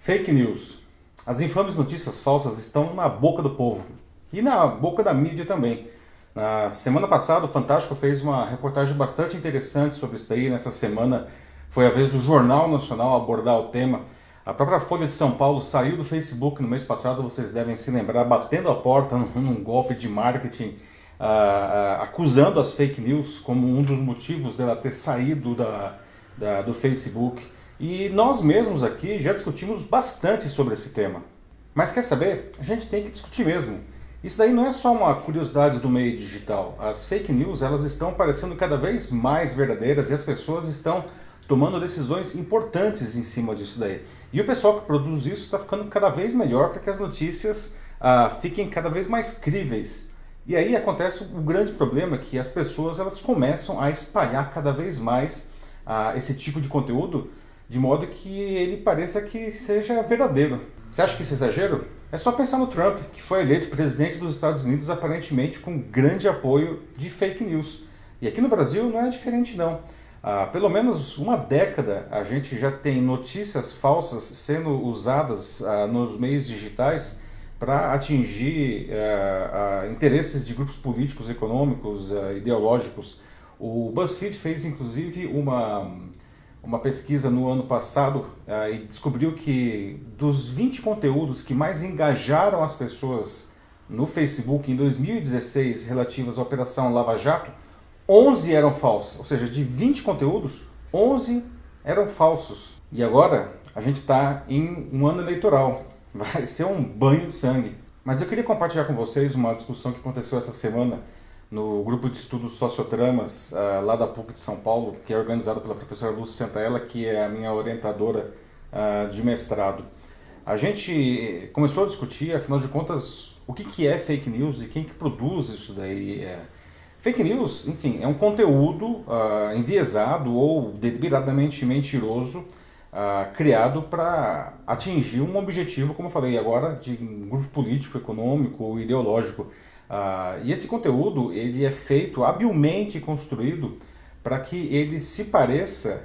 Fake news. As infames notícias falsas estão na boca do povo e na boca da mídia também. Na semana passada, o Fantástico fez uma reportagem bastante interessante sobre isso daí. Nessa semana foi a vez do Jornal Nacional abordar o tema. A própria Folha de São Paulo saiu do Facebook no mês passado, vocês devem se lembrar, batendo a porta num golpe de marketing, acusando as fake news como um dos motivos dela ter saído do Facebook. E nós mesmos aqui já discutimos bastante sobre esse tema. Mas quer saber? A gente tem que discutir mesmo. Isso daí não é só uma curiosidade do meio digital. As fake news, elas estão parecendo cada vez mais verdadeiras e as pessoas estão tomando decisões importantes em cima disso daí. E o pessoal que produz isso está ficando cada vez melhor para que as notícias fiquem cada vez mais críveis. E aí acontece o grande problema que as pessoas elas começam a espalhar cada vez mais esse tipo de conteúdo de modo que ele pareça que seja verdadeiro. Você acha que isso é exagero? É só pensar no Trump, que foi eleito presidente dos Estados Unidos aparentemente com grande apoio de fake news. E aqui no Brasil não é diferente não. Há pelo menos uma década a gente já tem notícias falsas sendo usadas nos meios digitais para atingir interesses de grupos políticos, econômicos, ideológicos. O BuzzFeed fez inclusive uma pesquisa no ano passado e descobriu que dos 20 conteúdos que mais engajaram as pessoas no Facebook em 2016 relativas à Operação Lava Jato, 11 eram falsos. Ou seja, de 20 conteúdos, 11 eram falsos. E agora a gente está em um ano eleitoral. Vai ser um banho de sangue. Mas eu queria compartilhar com vocês uma discussão que aconteceu essa semana no grupo de estudos Sociotramas, lá da PUC de São Paulo, que é organizado pela professora Lúcia Santaella, que é a minha orientadora de mestrado. A gente começou a discutir, afinal de contas, o que é fake news e quem que produz isso daí. Fake news, enfim, é um conteúdo enviesado ou deliberadamente mentiroso, criado para atingir um objetivo, como eu falei agora, de um grupo político, econômico ou ideológico. E esse conteúdo ele é feito, habilmente construído, para que ele se pareça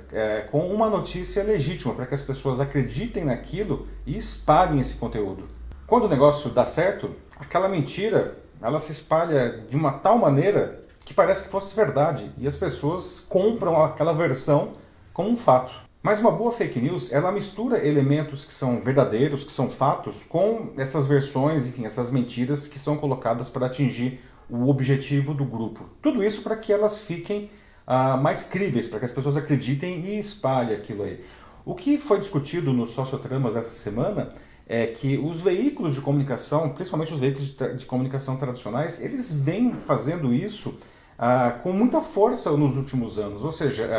com uma notícia legítima, para que as pessoas acreditem naquilo e espalhem esse conteúdo. Quando o negócio dá certo, aquela mentira ela se espalha de uma tal maneira que parece que fosse verdade, e as pessoas compram aquela versão como um fato. Mas uma boa fake news, ela mistura elementos que são verdadeiros, que são fatos, com essas versões, enfim, essas mentiras que são colocadas para atingir o objetivo do grupo. Tudo isso para que elas fiquem mais críveis, para que as pessoas acreditem e espalhem aquilo aí. O que foi discutido nos Sociotramas dessa semana é que os veículos de comunicação, principalmente os veículos de comunicação tradicionais, eles vêm fazendo isso com muita força nos últimos anos, ou seja,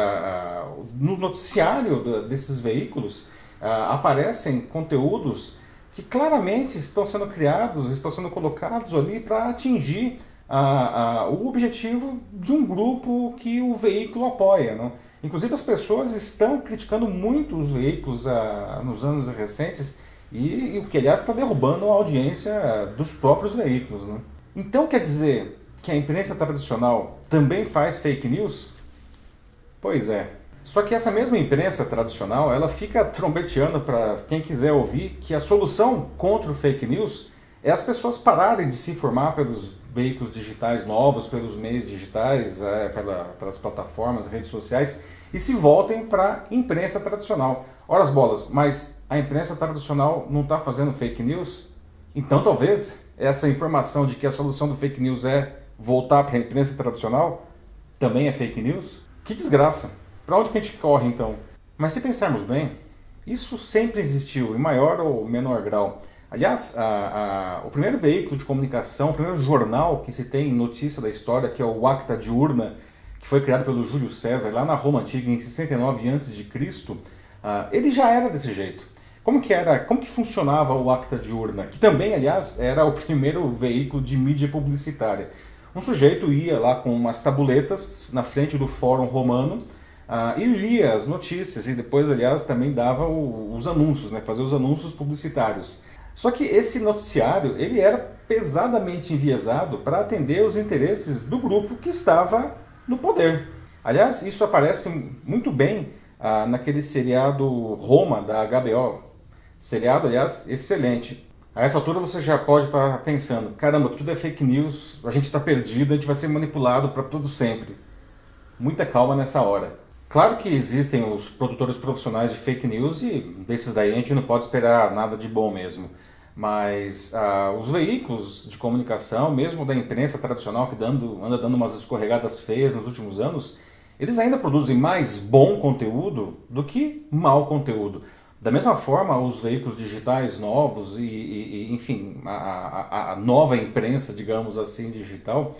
no noticiário desses veículos aparecem conteúdos que claramente estão sendo criados, estão sendo colocados ali para atingir o objetivo de um grupo que o veículo apoia, não? Inclusive as pessoas estão criticando muito os veículos nos anos recentes e o que aliás está derrubando a audiência dos próprios veículos, né? Então quer dizer que a imprensa tradicional também faz fake news? Pois é. Só que essa mesma imprensa tradicional, ela fica trombeteando para quem quiser ouvir que a solução contra o fake news é as pessoas pararem de se informar pelos veículos digitais novos, pelos meios digitais, pelas plataformas, redes sociais, e se voltem para a imprensa tradicional. Ora as bolas, mas a imprensa tradicional não está fazendo fake news? Então talvez essa informação de que a solução do fake news é voltar para a imprensa tradicional também é fake news? Que desgraça! Para onde que a gente corre então? Mas se pensarmos bem, isso sempre existiu, em maior ou menor grau. Aliás, o primeiro veículo de comunicação, o primeiro jornal que se tem notícia da história, que é o Acta Diurna, que foi criado pelo Júlio César lá na Roma Antiga em 69 a.C., ele já era desse jeito. Como que funcionava o Acta Diurna? Que também, aliás, era o primeiro veículo de mídia publicitária. Um sujeito ia lá com umas tabuletas na frente do Fórum Romano e lia as notícias e depois, aliás, também dava os anúncios, né? Fazia os anúncios publicitários. Só que esse noticiário ele era pesadamente enviesado para atender os interesses do grupo que estava no poder. Aliás, isso aparece muito bem naquele seriado Roma, da HBO. Seriado, aliás, excelente. A essa altura você já pode estar pensando, caramba, tudo é fake news, a gente está perdido, a gente vai ser manipulado para todo sempre. Muita calma nessa hora. Claro que existem os produtores profissionais de fake news e desses daí a gente não pode esperar nada de bom mesmo. Mas os veículos de comunicação, mesmo da imprensa tradicional que anda dando umas escorregadas feias nos últimos anos, eles ainda produzem mais bom conteúdo do que mau conteúdo. Da mesma forma, os veículos digitais novos enfim, a nova imprensa, digamos assim, digital,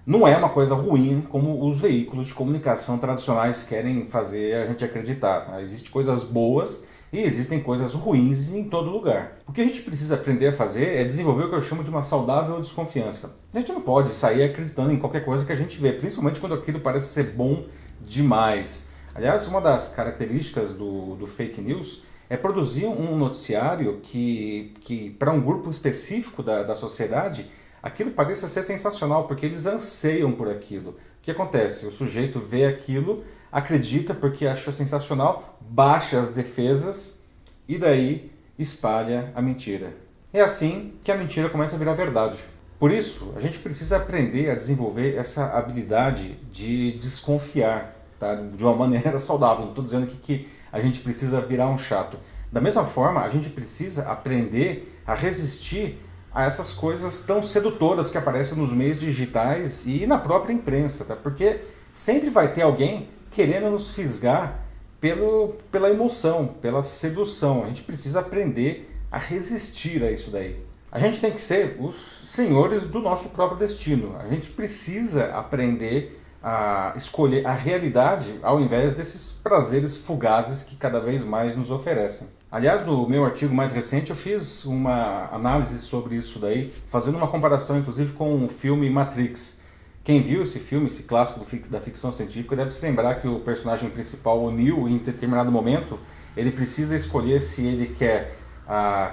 não é uma coisa ruim como os veículos de comunicação tradicionais querem fazer a gente acreditar. Tá? Existem coisas boas e existem coisas ruins em todo lugar. O que a gente precisa aprender a fazer é desenvolver o que eu chamo de uma saudável desconfiança. A gente não pode sair acreditando em qualquer coisa que a gente vê, principalmente quando aquilo parece ser bom demais. Aliás, uma das características do fake news é produzir um noticiário que para um grupo específico da sociedade, aquilo pareça ser sensacional, porque eles anseiam por aquilo. O que acontece? O sujeito vê aquilo, acredita porque acha sensacional, baixa as defesas e daí espalha a mentira. É assim que a mentira começa a virar verdade. Por isso, a gente precisa aprender a desenvolver essa habilidade de desconfiar, tá? De uma maneira saudável. Não estou dizendo que a gente precisa virar um chato. Da mesma forma, a gente precisa aprender a resistir a essas coisas tão sedutoras que aparecem nos meios digitais e na própria imprensa, tá? Porque sempre vai ter alguém querendo nos fisgar pela emoção, pela sedução. A gente precisa aprender a resistir a isso daí. A gente tem que ser os senhores do nosso próprio destino. A gente precisa aprender a escolher a realidade ao invés desses prazeres fugazes que cada vez mais nos oferecem. Aliás, no meu artigo mais recente eu fiz uma análise sobre isso daí, fazendo uma comparação inclusive com o filme Matrix. Quem viu esse filme, esse clássico da ficção científica, deve se lembrar que o personagem principal, o Neo, em determinado momento, ele precisa escolher se ele quer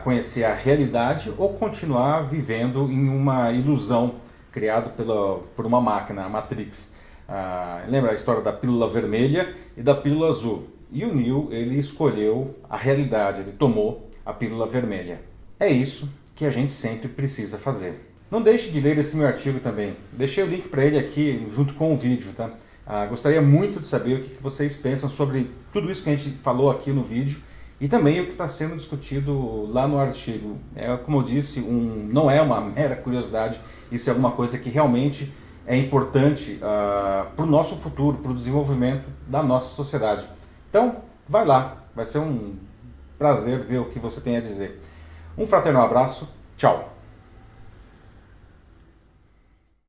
conhecer a realidade ou continuar vivendo em uma ilusão criada por uma máquina, a Matrix. Lembra a história da pílula vermelha e da pílula azul? E o Neo, ele escolheu a realidade, ele tomou a pílula vermelha. É isso que a gente sempre precisa fazer. Não deixe de ler esse meu artigo também. Deixei o link para ele aqui junto com o vídeo, tá? Gostaria muito de saber o que vocês pensam sobre tudo isso que a gente falou aqui no vídeo e também o que está sendo discutido lá no artigo. Como eu disse, não é uma mera curiosidade, isso é alguma coisa que realmente é importante para o nosso futuro, para o desenvolvimento da nossa sociedade. Então, vai lá, vai ser um prazer ver o que você tem a dizer. Um fraternal abraço, tchau!